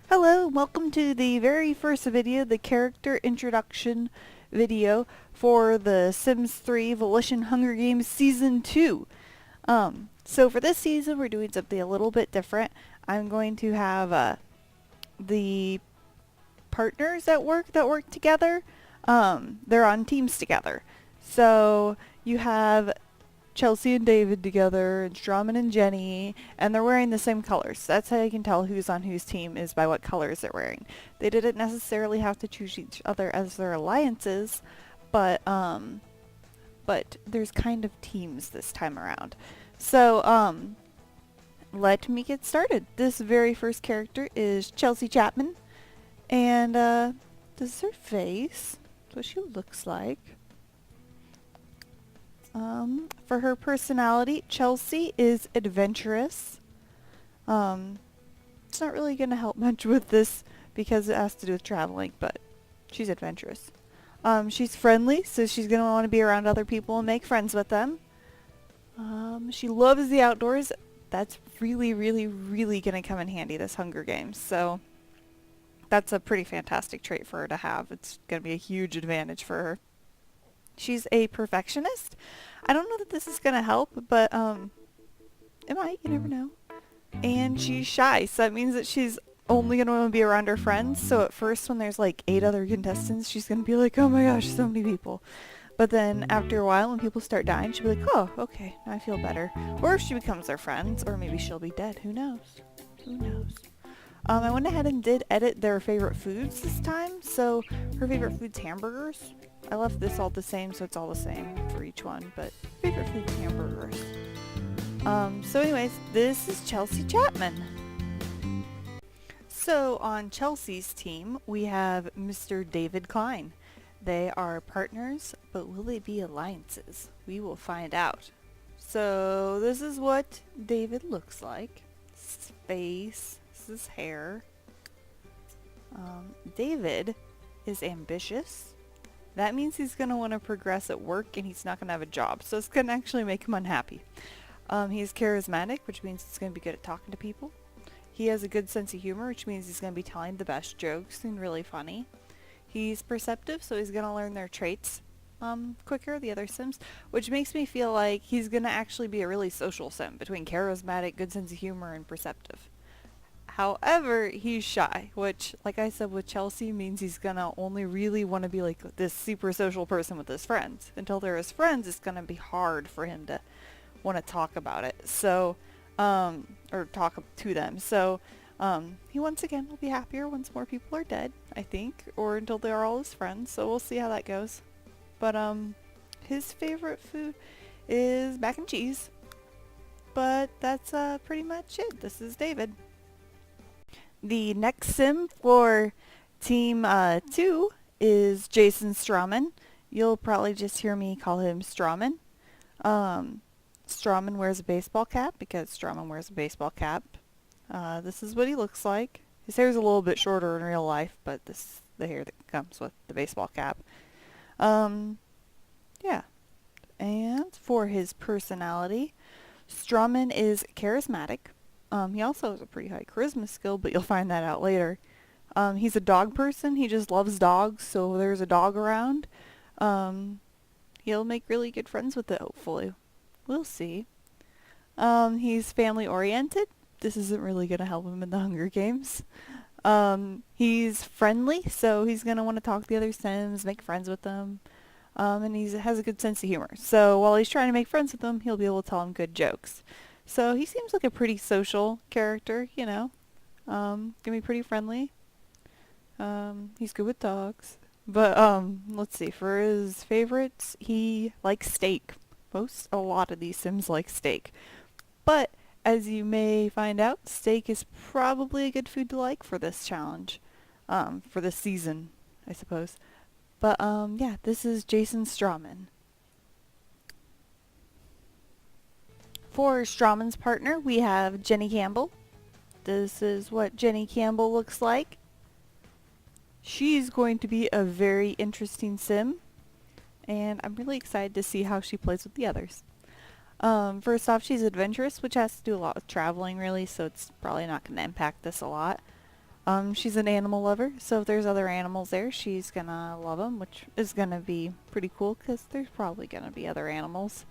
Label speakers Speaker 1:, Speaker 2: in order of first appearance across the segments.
Speaker 1: Hello, welcome to the very first video, the character introduction video for the Sims 3 Volition Hunger Games Season 2. So for this season, we're doing something a little bit different. I'm going to have the partners at work that work together. They're on teams together. So you have Chelsea and David together, and Strawman and Jenny, and they're wearing the same colors. That's how you can tell who's on whose team is by what colors they're wearing. They didn't necessarily have to choose each other as their alliances, but there's kind of teams this time around. So, let me get started. This very first character is Chelsea Chapman, and this is her face. That's what she looks like. For her personality, Chelsea is adventurous. It's not really going to help much with this because it has to do with traveling, but she's adventurous. She's friendly, so she's going to want to be around other people and make friends with them. She loves the outdoors. That's really, really, really going to come in handy this Hunger Games, so that's a pretty fantastic trait for her to have. It's going to be a huge advantage for her. She's a perfectionist. I don't know that this is going to help, but it might. You never know. And she's shy, so that means that she's only going to want to be around her friends. So at first, when there's like 8 other contestants, she's going to be like, oh my gosh, so many people. But then after a while, when people start dying, she'll be like, oh, okay, now I feel better. Or if she becomes their friends, or maybe she'll be dead. Who knows? Who knows? I went ahead and did edit their favorite foods this time. So her favorite food's hamburgers. I left this all the same, so it's all the same for each one, but favorite food's hamburgers. So anyways, this is Chelsea Chapman. So on Chelsea's team, we have Mr. David Klein. They are partners, but will they be alliances? We will find out. So this is what David looks like. This is his face, this is his hair. David is ambitious. That means he's going to want to progress at work and he's not going to have a job. So it's going to actually make him unhappy. He's charismatic, which means he's going to be good at talking to people. He has a good sense of humor, which means he's going to be telling the best jokes and really funny. He's perceptive, so he's going to learn their traits quicker, the other Sims, which makes me feel like he's going to actually be a really social Sim between charismatic, good sense of humor, and perceptive. However, he's shy, which, like I said with Chelsea, means he's gonna only really want to be like this super social person with his friends. Until they're his friends, it's gonna be hard for him to want to talk about it. So, or talk to them. So, he once again will be happier once more people are dead, I think, or until they are all his friends. So we'll see how that goes. But, his favorite food is mac and cheese. But that's, pretty much it. This is David. The next Sim for Team 2 is Jasonrahman. You'll probably just hear me call him Strawman. Strawman wears a baseball cap because Strawman wears a baseball cap. This is what he looks like. His hair's a little bit shorter in real life, but this is the hair that comes with the baseball cap. Yeah. And for his personality, Strawman is charismatic. He also has a pretty high charisma skill, but you'll find that out later. He's a dog person. He just loves dogs, so there's a dog around. He'll make really good friends with it, hopefully. We'll see. He's family-oriented. This isn't really going to help him in the Hunger Games. He's friendly, so he's going to want to talk to the other Sims, make friends with them. And he has a good sense of humor. So while he's trying to make friends with them, he'll be able to tell them good jokes. So he seems like a pretty social character, you know. Gonna be pretty friendly. He's good with dogs. But, let's see, for his favorites, he likes steak. A lot of these Sims like steak. But, as you may find out, steak is probably a good food to like for this challenge. For this season, I suppose. But, yeah, this is Jasonrahman. For Strawman's partner, we have Jenny Campbell. This is what Jenny Campbell looks like. She's going to be a very interesting Sim, and I'm really excited to see how she plays with the others. First off, she's adventurous, which has to do a lot with traveling, really, so it's probably not going to impact this a lot. She's an animal lover, so if there's other animals there, she's gonna love them, which is gonna be pretty cool because there's probably gonna be other animals.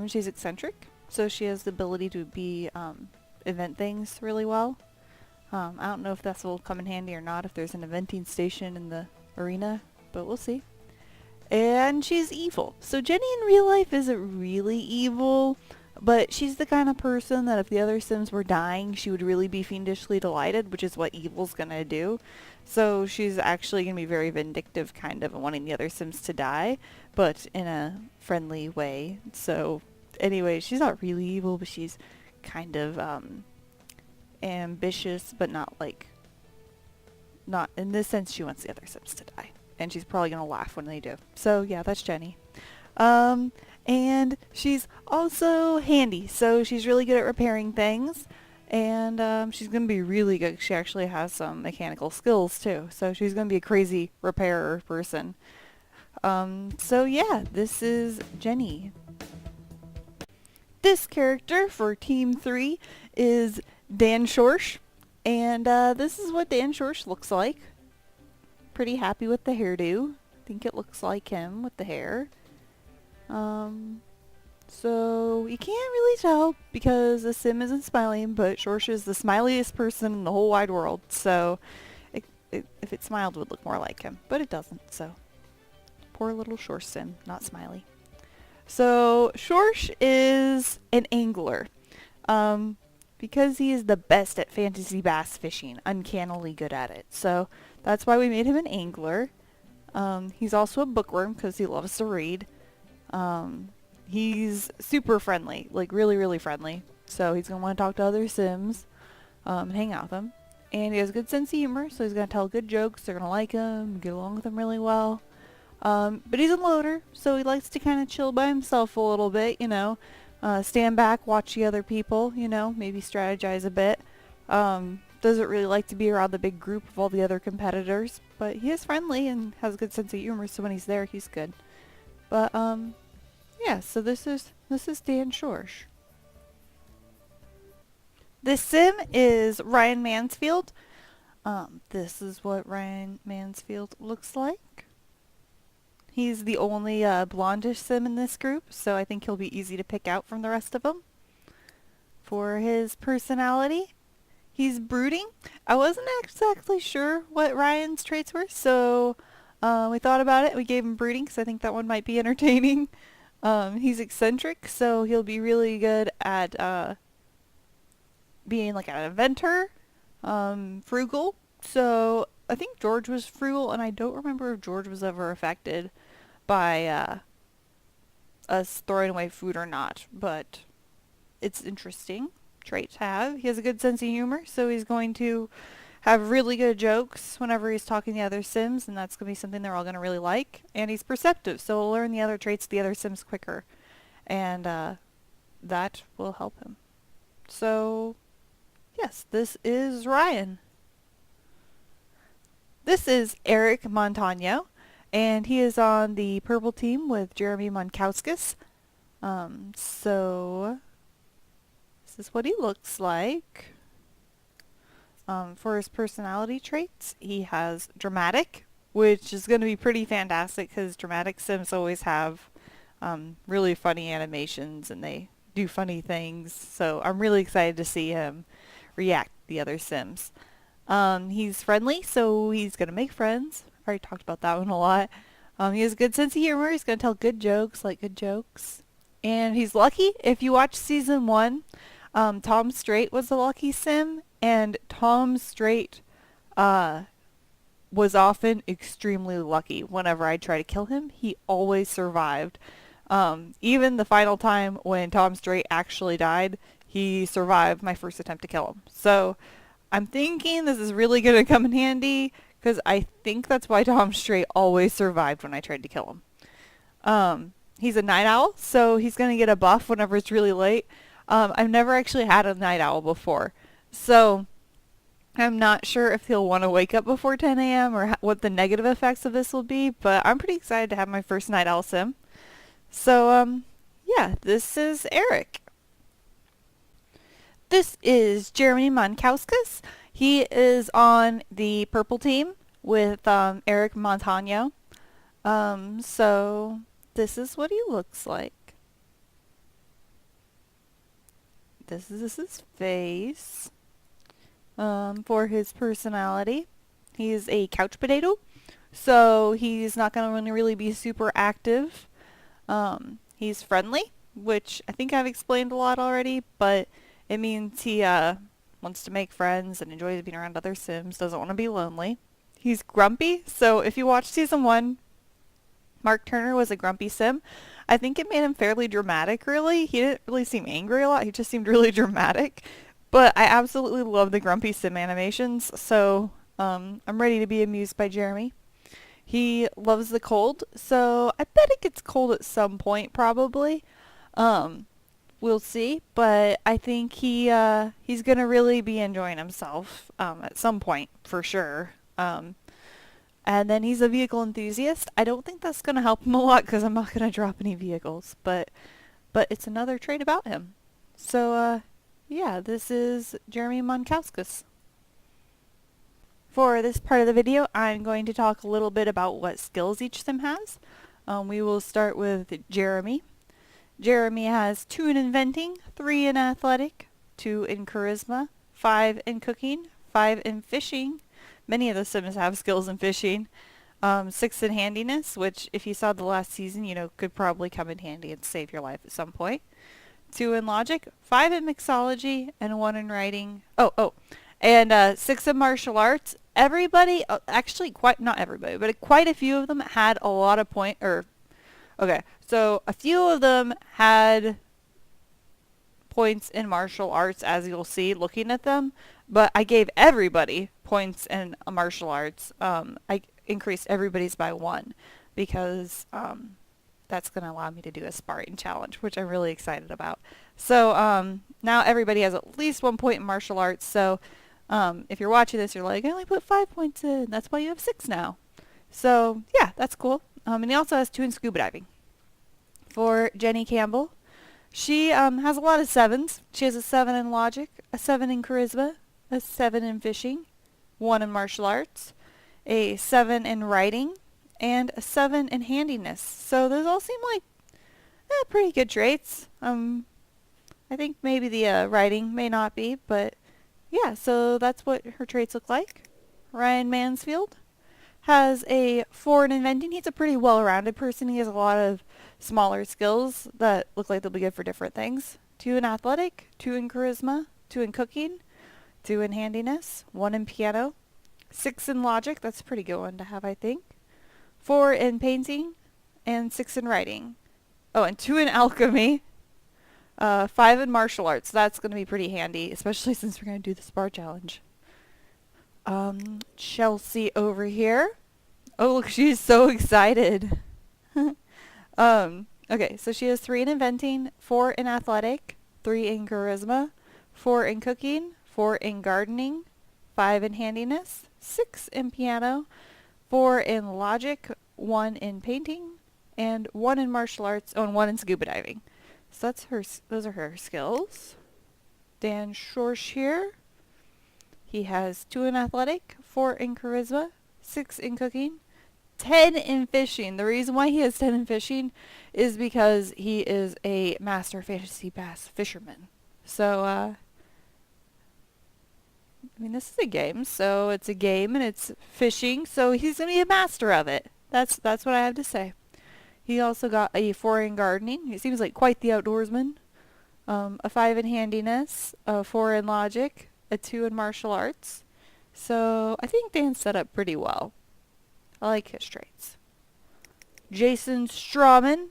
Speaker 1: She's eccentric, so she has the ability to invent things really well. I don't know if this will come in handy or not if there's an eventing station in the arena, but we'll see. And she's evil. So Jenny in real life isn't really evil, but she's the kind of person that if the other Sims were dying, she would really be fiendishly delighted, which is what evil's gonna do. So she's actually gonna be very vindictive, kind of, and wanting the other Sims to die, but in a friendly way. So anyway, she's not really evil, but she's kind of ambitious, but not in this sense. She wants the other Sims to die, and she's probably gonna laugh when they do. So yeah, that's Jenny. And she's also handy, so she's really good at repairing things, and she's gonna be really good. She actually has some mechanical skills too, so she's gonna be a crazy repairer person. So yeah, this is Jenny. This character for Team 3 is Dan Shorsh, and this is what Dan Shorsh looks like. Pretty happy with the hairdo. I think it looks like him with the hair. So you can't really tell because the sim isn't smiling, but Shorsh is the smiliest person in the whole wide world, so if it smiled, it would look more like him, but it doesn't, so poor little Shorsh sim, not smiley. So Shorsh is an angler, because he is the best at fantasy bass fishing, uncannily good at it, so that's why we made him an angler. He's also a bookworm because he loves to read. He's super friendly, like really, really friendly. So he's going to want to talk to other Sims, and hang out with them. And he has a good sense of humor, so he's going to tell good jokes. They're going to like him, get along with him really well. But he's a loner, so he likes to kind of chill by himself a little bit, you know. Stand back, watch the other people, you know, maybe strategize a bit. Doesn't really like to be around the big group of all the other competitors, but he is friendly and has a good sense of humor, so when he's there, he's good. But, yeah, so this is Dan Shorsh. This sim is Ryan Mansfield. This is what Ryan Mansfield looks like. He's the only blondish sim in this group, so I think he'll be easy to pick out from the rest of them. For his personality, he's brooding. I wasn't exactly sure what Ryan's traits were, so we thought about it. We gave him brooding because I think that one might be entertaining. He's eccentric, so he'll be really good at being like an inventor. Frugal. So I think George was frugal, and I don't remember if George was ever affected by us throwing away food or not, but it's interesting trait to have. He has a good sense of humor, so he's going to have really good jokes whenever he's talking to other Sims, and that's going to be something they're all going to really like. And he's perceptive, so he'll learn the other traits of the other Sims quicker, and that will help him. So, yes, this is Ryan. This is Eric Montano, and he is on the purple team with Jeremy Monkowskis. So this is what he looks like. For his personality traits, he has dramatic, which is going to be pretty fantastic because dramatic Sims always have really funny animations and they do funny things. So I'm really excited to see him react to the other Sims. He's friendly, so he's going to make friends. I already talked about that one a lot. He has a good sense of humor. He's going to tell good jokes, like good jokes. And he's lucky. If you watch season 1, Tom Straight was the lucky Sim, and Tom Straight was often extremely lucky. Whenever I try to kill him, he always survived. Even the final time when Tom Straight actually died, he survived my first attempt to kill him. So I'm thinking this is really going to come in handy because I think that's why Tom Straight always survived when I tried to kill him. He's a night owl, so he's going to get a buff whenever it's really late. I've never actually had a night owl before, so I'm not sure if he'll want to wake up before 10 a.m. or what the negative effects of this will be, but I'm pretty excited to have my first night owl sim. So, yeah, this is Eric. This is Jeremy Monkowskis. He is on the purple team with Eric Montano. So this is what he looks like. This is his face. For his personality, he's a couch potato, so he's not going to really be super active. He's friendly, which I think I've explained a lot already, but it means he wants to make friends and enjoys being around other Sims, doesn't want to be lonely. He's grumpy, so if you watch season 1, Mark Turner was a grumpy Sim. I think it made him fairly dramatic, really. He didn't really seem angry a lot, he just seemed really dramatic. But I absolutely love the grumpy Sim animations, so I'm ready to be amused by Jeremy. He loves the cold, so I bet it gets cold at some point, probably. We'll see, but I think he's gonna really be enjoying himself at some point for sure. And then he's a vehicle enthusiast. I don't think that's gonna help him a lot because I'm not gonna drop any vehicles, but it's another trait about him. So yeah, this is Jeremy Monkowskis. For this part of the video, I'm going to talk a little bit about what skills each sim has. We will start with Jeremy. Jeremy has 2 in inventing, 3 in athletic, 2 in charisma, 5 in cooking, 5 in fishing. Many of the sims have skills in fishing. 6 in handiness, which if you saw the last season, you know, could probably come in handy and save your life at some point. 2 in logic, 5 in mixology, and 1 in writing. And 6 in martial arts. Everybody, actually not everybody, but quite a few of them had a lot of okay, so a few of them had points in martial arts, as you'll see looking at them, but I gave everybody points in martial arts. I increased everybody's by 1 because that's going to allow me to do a sparring challenge, which I'm really excited about. So now everybody has at least 1 point in martial arts, so if you're watching this, you're like, I only put 5 points in. That's why you have 6 now. So yeah, that's cool. And he also has 2 in scuba diving. For Jenny Campbell, she has a lot of 7s. She has a 7 in logic, a 7 in charisma, a 7 in fishing, 1 in martial arts, a 7 in writing, and a 7 in handiness. So those all seem like pretty good traits. I think maybe the writing may not be, but yeah, so that's what her traits look like. Ryan Mansfield has a 4 in inventing. He's a pretty well-rounded person. He has a lot of smaller skills that look like they'll be good for different things. 2 in athletic, 2 in charisma, 2 in cooking, 2 in handiness, 1 in piano, 6 in logic. That's a pretty good one to have, I think. 4 in painting, and 6 in writing. Oh, and 2 in alchemy. 5 in martial arts. That's going to be pretty handy, especially since we're going to do the spar challenge. Chelsea over here. Oh, look, she's so excited. Okay, so she has 3 in inventing, 4 in athletic, 3 in charisma, 4 in cooking, 4 in gardening, 5 in handiness, 6 in piano, 4 in logic, 1 in painting, and 1 in martial arts, and 1 in scuba diving. So that's those are her skills. Dan Shorsh here. He has 2 in athletic, 4 in charisma, 6 in cooking, 10 in fishing. The reason why he has 10 in fishing is because he is a master fantasy bass fisherman. So, I mean, this is a game, so it's a game and it's fishing, so he's going to be a master of it. That's what I have to say. He also got a 4 in gardening. He seems like quite the outdoorsman. A 5 in handiness, a 4 in logic, a 2 in martial arts. So I think Dan's set up pretty well. I like his traits. Jasonrahman,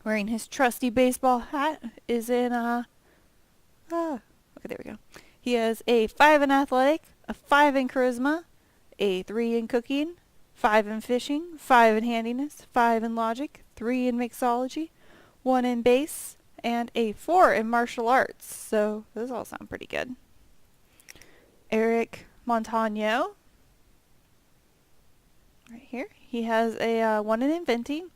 Speaker 1: wearing his trusty baseball hat, is in okay, there we go. He has a 5 in athletic, a 5 in charisma, a 3 in cooking, 5 in fishing, 5 in handiness, 5 in logic, 3 in mixology, 1 in base, and a 4 in martial arts. So those all sound pretty good. Eric Montano, right here. He has a 1 in inventing,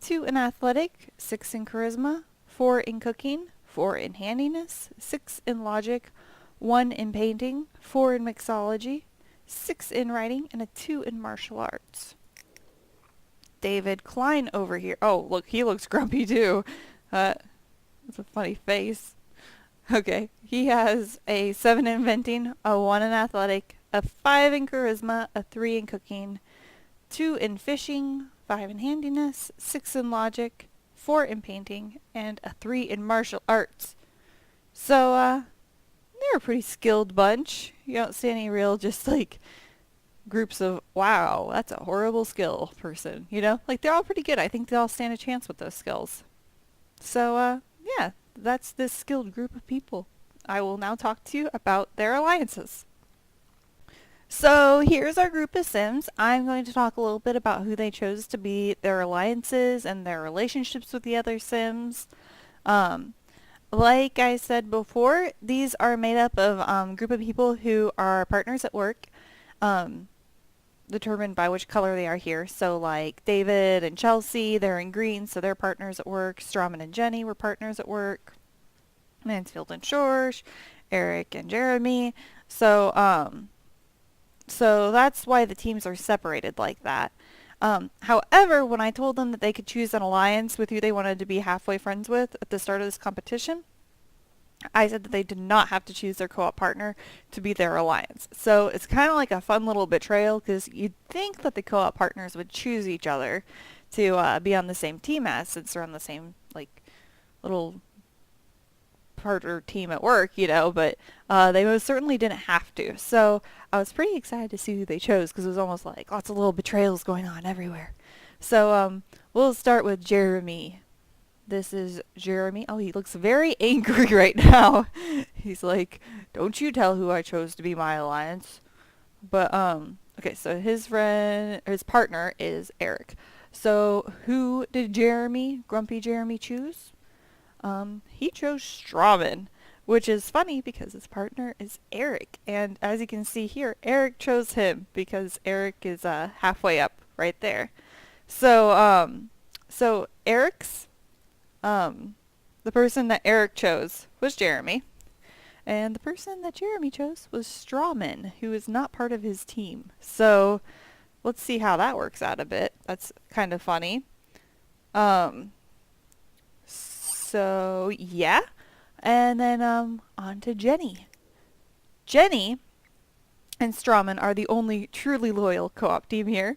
Speaker 1: 2 in athletic, 6 in charisma, 4 in cooking, 4 in handiness, 6 in logic, 1 in painting, 4 in mixology, 6 in writing, and a 2 in martial arts. David Klein over here. Oh, look, he looks grumpy too. That's a funny face. Okay, he has a 7 in inventing, a 1 in athletic, a 5 in charisma, a 3 in cooking, 2 in fishing, 5 in handiness, 6 in logic, 4 in painting, and a 3 in martial arts. So, they're a pretty skilled bunch. You don't see any real just like groups of, wow, that's a horrible skill person, you know? Like, they're all pretty good. I think they all stand a chance with those skills. So, yeah, that's this skilled group of people. I will now talk to you about their alliances. So here's our group of Sims. I'm going to talk a little bit about who they chose to be their alliances and their relationships with the other Sims. Like I said before, these are made up of a group of people who are partners at work, determined by which color they are here. So like David and Chelsea, they're in green, so they're partners at work. Strawman and Jenny were partners at work. Mansfield and Shorsh, Eric and Jeremy. So that's why the teams are separated like that. However, when I told them that they could choose an alliance with who they wanted to be halfway friends with at the start of this competition, I said that they did not have to choose their co-op partner to be their alliance. So it's kind of like a fun little betrayal, because you'd think that the co-op partners would choose each other to be on the same team as, since they're on the same like little partner team at work, you know, but they most certainly didn't have to. So I was pretty excited to see who they chose, because it was almost like lots of little betrayals going on everywhere. So we'll start with Jeremy. This is Jeremy. Oh, he looks very angry right now. He's like, don't you tell who I chose to be my alliance. But okay, so his partner is Eric. So who did Grumpy Jeremy choose? He chose Strawman, which is funny because his partner is Eric. And as you can see here, Eric chose him because Eric is halfway up right there. So Eric's, the person that Eric chose was Jeremy. And the person that Jeremy chose was Strawman, who is not part of his team. So let's see how that works out a bit. That's kind of funny. So, yeah. And then on to Jenny. Jenny and Strawman are the only truly loyal co-op team here.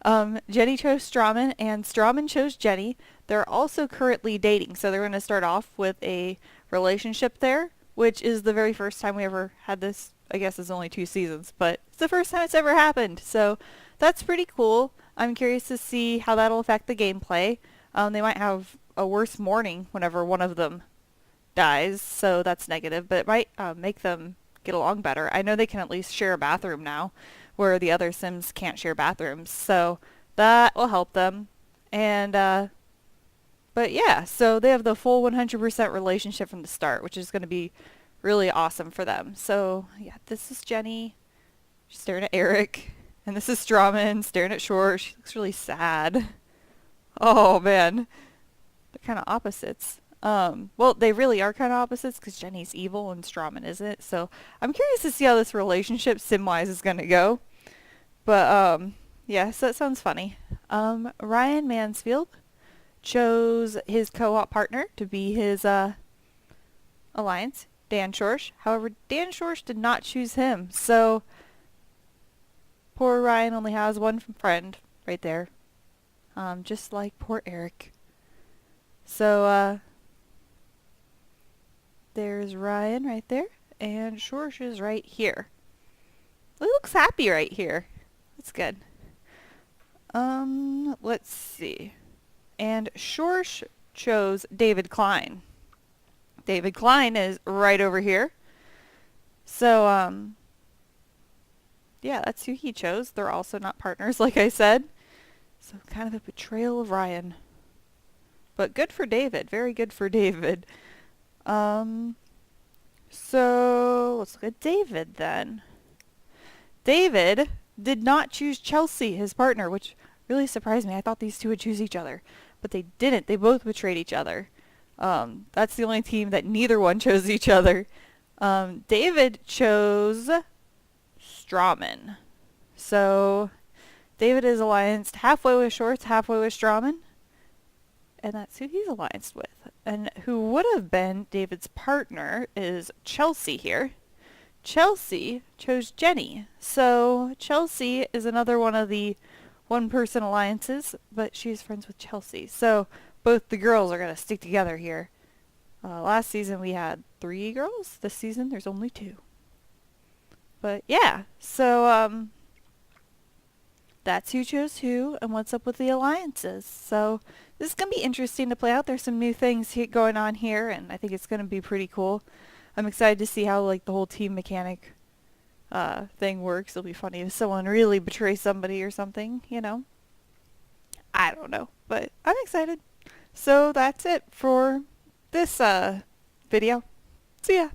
Speaker 1: Jenny chose Strawman, and Strawman chose Jenny. They're also currently dating, so they're going to start off with a relationship there, which is the very first time we ever had this. I guess it's only 2 seasons, but it's the first time it's ever happened. So that's pretty cool. I'm curious to see how that'll affect the gameplay. They might have a worse morning whenever one of them dies, so that's negative, but it might make them get along better. I know they can at least share a bathroom now, where the other Sims can't share bathrooms, so that will help them. And but yeah, so they have the full 100% relationship from the start, which is going to be really awesome for them. So yeah, this is Jenny. She's staring at Eric, and this is Strawman staring at Shorsh. She looks really sad. Oh man, they're kind of opposites. Well, they really are kind of opposites, because Jenny's evil and Strawman isn't. So I'm curious to see how this relationship sim-wise is going to go. But yeah, so that sounds funny. Ryan Mansfield chose his co-op partner to be his alliance, Dan Shorsh. However, Dan Shorsh did not choose him. So poor Ryan only has one friend right there. Just like poor Eric. So there's Ryan right there, and Shorsh is right here. He looks happy right here. That's good. Let's see. And Shorsh chose David Klein. David Klein is right over here. So, yeah, that's who he chose. They're also not partners, like I said. So kind of a betrayal of Ryan. But good for David. Very good for David. So let's look at David then. David did not choose Chelsea, his partner, which really surprised me. I thought these two would choose each other, but they didn't. They both betrayed each other. That's the only team that neither one chose each other. David chose Strawman. So David is allianced halfway with Shorts, halfway with Strawman. And that's who he's allianced with. And who would have been David's partner is Chelsea here. Chelsea chose Jenny. So Chelsea is another one of the one-person alliances, but she's friends with Chelsea. So both the girls are going to stick together here. Last season we had 3 girls. This season there's only 2. But yeah, so that's who chose who and what's up with the alliances. So this is going to be interesting to play out. There's some new things going on here, and I think it's going to be pretty cool. I'm excited to see how like the whole team mechanic thing works. It'll be funny if someone really betrays somebody or something, you know. I don't know, but I'm excited. So that's it for this video. See ya.